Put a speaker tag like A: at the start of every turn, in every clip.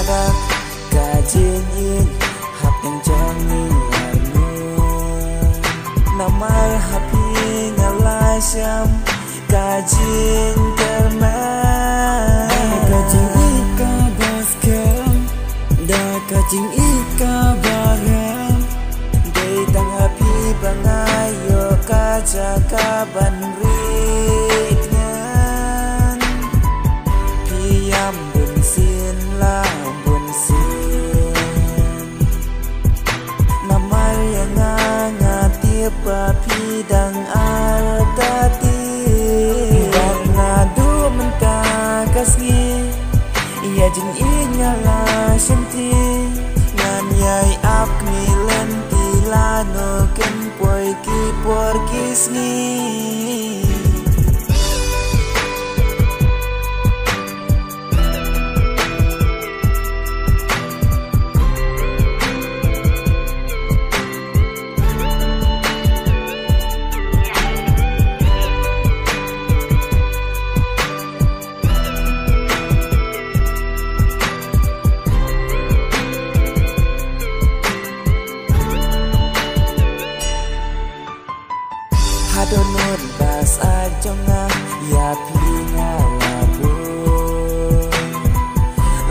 A: kada kajin hap yang jangi anu namai hapi ngalasam kajin terman kajin ika baskem da kajin ika barang day tang hapi bangayo kaja kaban riknan piyam bunsin la bunsin namar yang ngati papidang artati dak ngadu mentakasgi iya jin inyala senti ngan yai ap milen tilano ken poi ki por kisni Hadonut bas ajonga ya pinga labu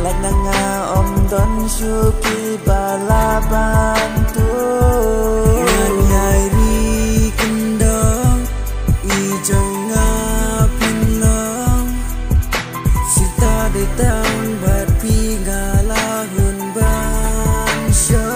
A: Lagnanga om don syuki balabantu Nganyairi kendang ijonga pinang Sita detang bat pinga lahun bansya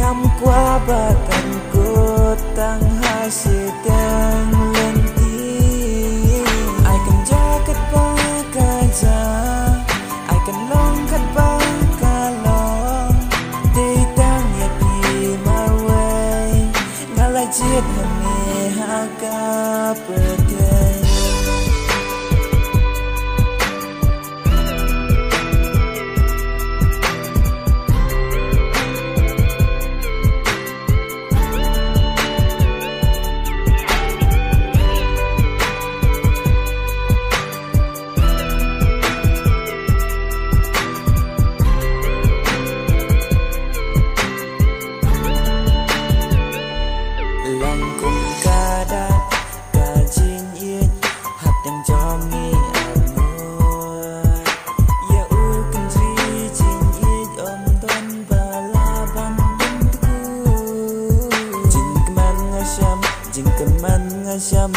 A: ngam kwa bakan kotang hasidang lenti I can jacket bakaja I can longkat bakalong ditang yapi my way ngalajit hame haka pedai langkum kada kajin it hap yang jongi amut ya u kendri jin it om don balaban bentuku jin keman ngasham